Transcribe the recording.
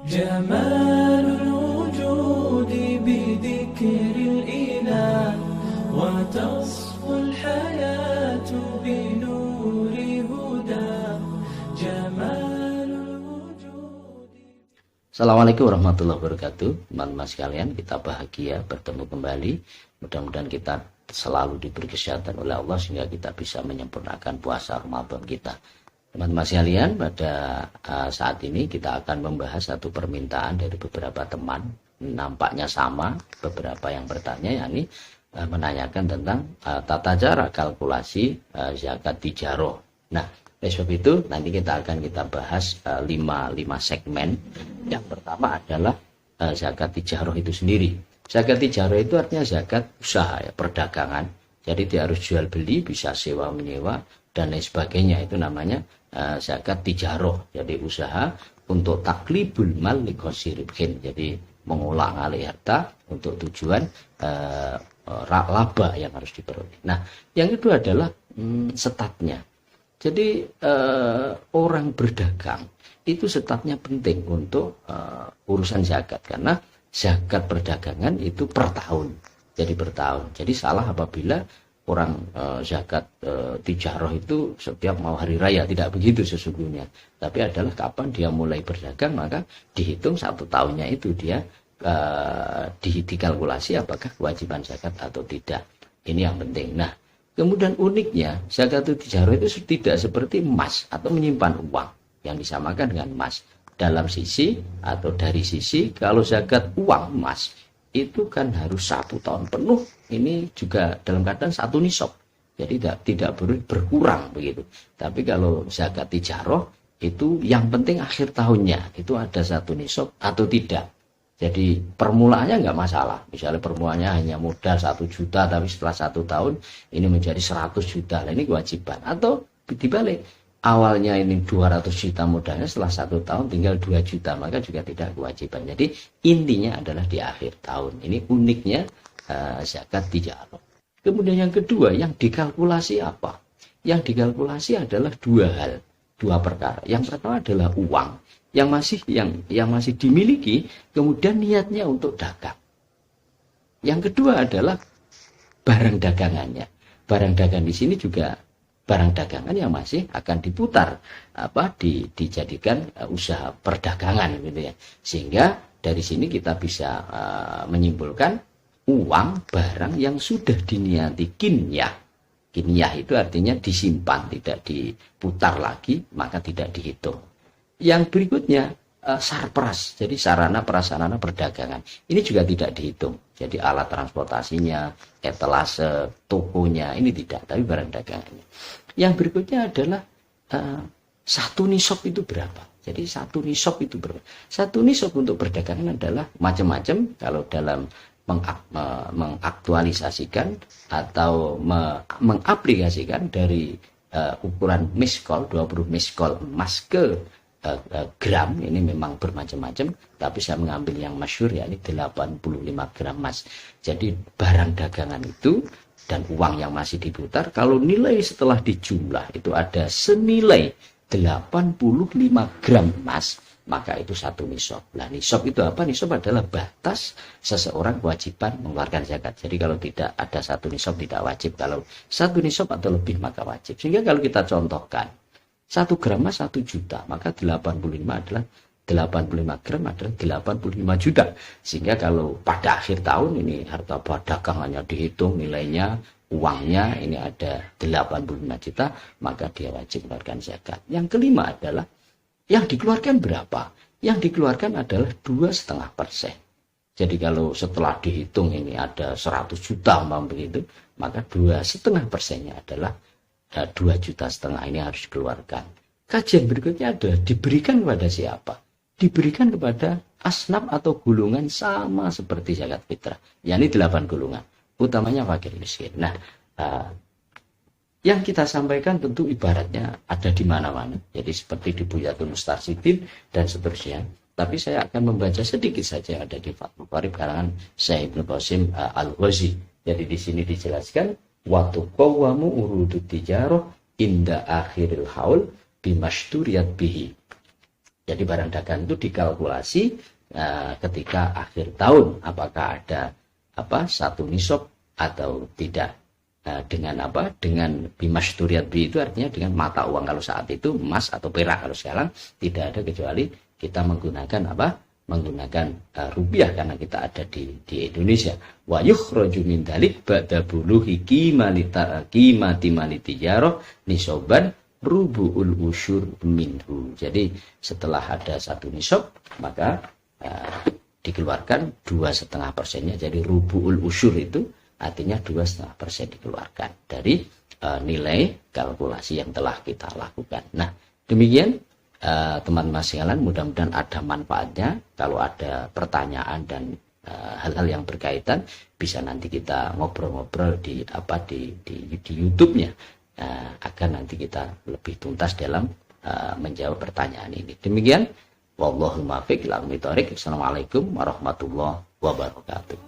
جمال الوجود بذكر الإله وتصفو الحياة بنور هدى جمال الوجود. Assalamualaikum warahmatullahi wabarakatuh. Teman-teman sekalian, kita bahagia bertemu kembali. Mudah-mudahan kita selalu diberi kesehatan oleh Allah sehingga kita bisa menyempurnakan puasa Ramadan kita. Teman-teman sekalian, pada saat ini kita akan membahas satu permintaan dari beberapa teman. Nampaknya sama, beberapa yang bertanya, yakni menanyakan tentang tata cara kalkulasi zakat tijaroh. Nah, oleh sebab itu nanti kita bahas 5 segmen. Yang pertama adalah zakat tijaroh itu sendiri. Zakat tijaroh itu artinya zakat usaha, ya, perdagangan. Jadi dia harus jual beli, bisa sewa menyewa dan lain sebagainya. Itu namanya zakat tijaroh. Jadi usaha untuk taklibul mal liqasiribhin. Jadi mengolah ngalih harta untuk tujuan laba yang harus diperoleh. Nah, yang kedua adalah statnya. Jadi orang berdagang itu statnya penting untuk urusan zakat, karena zakat perdagangan itu per tahun. Jadi per tahun. Jadi salah apabila orang zakat tijaroh itu setiap mau hari raya. Tidak begitu sesungguhnya. Tapi adalah kapan dia mulai berdagang, maka dihitung 1 tahunnya itu dia dikalkulasi apakah kewajiban zakat atau tidak. Ini yang penting. Nah, kemudian uniknya zakat tijaroh itu tidak seperti emas atau menyimpan uang yang disamakan dengan emas. Dalam sisi atau dari sisi, kalau zakat uang emas itu kan harus 1 tahun penuh. Ini juga dalam keadaan 1 nisab. Jadi tidak berkurang begitu. Tapi kalau zakat tijaroh itu yang penting akhir tahunnya itu ada 1 nisab atau tidak. Jadi permulaannya nggak masalah. Misalnya permulaannya hanya modal 1 juta, tapi setelah 1 tahun ini menjadi 100 juta. Nah, ini kewajiban. Atau dibalik, awalnya ini 200 juta modalnya, setelah 1 tahun tinggal 2 juta, maka juga tidak kewajiban. Jadi intinya adalah di akhir tahun. Ini uniknya zakat tijaroh. Kemudian yang kedua, yang dikalkulasi apa? Yang dikalkulasi adalah 2 hal, 2 perkara. Yang pertama adalah uang yang masih dimiliki, kemudian niatnya untuk dagang. Yang kedua adalah barang dagangannya. Barang dagang di sini juga barang dagangan yang masih akan diputar, dijadikan usaha perdagangan gitu ya. Sehingga dari sini kita bisa menyimpulkan uang barang yang sudah diniati kinyah. Kinyah itu artinya disimpan, tidak diputar lagi, maka tidak dihitung. Yang berikutnya sarpras, jadi sarana prasarana perdagangan. Ini juga tidak dihitung. Jadi alat transportasinya, etalase, tokonya, ini tidak, tapi barang dagangannya. Yang berikutnya adalah 1 nisab itu berapa. Jadi 1 nisab itu berapa. 1 nisab untuk perdagangan adalah macam-macam. Kalau dalam mengaktualisasikan atau mengaplikasikan dari ukuran miskol, 20 miskol emas ke gram, ini memang bermacam-macam, tapi saya mengambil yang masyhur, yakni 85 gram emas. Jadi barang dagangan itu dan uang yang masih diputar, kalau nilai setelah dijumlah itu ada senilai 85 gram emas, maka itu 1 nisab. Nah, nisab itu apa? Nisab adalah batas seseorang kewajiban mengeluarkan zakat. Jadi kalau tidak ada 1 nisab tidak wajib. Kalau 1 nisab atau lebih maka wajib. Sehingga kalau kita contohkan 1 gram emas 1 juta, maka 85 gram adalah 85 juta. Sehingga kalau pada akhir tahun ini harta dagangannya dihitung, nilainya, uangnya ini ada 85 juta, maka dia wajib mengeluarkan zakat. Yang kelima adalah yang dikeluarkan berapa? Yang dikeluarkan adalah 2,5%. Jadi kalau setelah dihitung ini ada 100 juta begitu, maka 2,5%-nya adalah 2,5 juta ini harus dikeluarkan. Kajian berikutnya adalah diberikan kepada siapa? Diberikan kepada asnaf atau golongan sama seperti zakat fitrah, yakni 8 golongan, utamanya fakir miskin. Nah, yang kita sampaikan tentu ibaratnya ada di mana-mana. Jadi seperti di Buyatul Mustarsyidin dan seterusnya. Tapi saya akan membaca sedikit saja yang ada di Fathul Qorib karangan Syekh Ibnu Qasim Al-Ghazi. Jadi di sini dijelaskan wa tuqawwamu urudut tijarah inda akhiril haul bimasturiyat bihi. Jadi barang dagang itu dikalkulasi ketika akhir tahun apakah ada satu nisab atau tidak. Dengan dengan bimashturiat bi itu artinya dengan mata uang kalau saat itu emas atau perak, kalau sekarang tidak ada kecuali kita menggunakan menggunakan rupiah karena kita ada di Indonesia. Wa yukhraju min dzalik ba'da bulughi qimati manitiyaro nisaban rubu'ul usyur minhu. Jadi setelah ada satu nisab maka dikeluarkan 2,5%-nya. Jadi rubu'ul usyur itu artinya 2,5% dikeluarkan dari nilai kalkulasi yang telah kita lakukan. Nah, demikian teman-teman sekalian, mudah-mudahan ada manfaatnya. Kalau ada pertanyaan dan hal-hal yang berkaitan bisa nanti kita ngobrol-ngobrol di YouTube-nya agar nanti kita lebih tuntas dalam menjawab pertanyaan ini. Demikian, wallahul muwaffiq ila aqwamit thoriq. Assalamualaikum warahmatullahi wabarakatuh.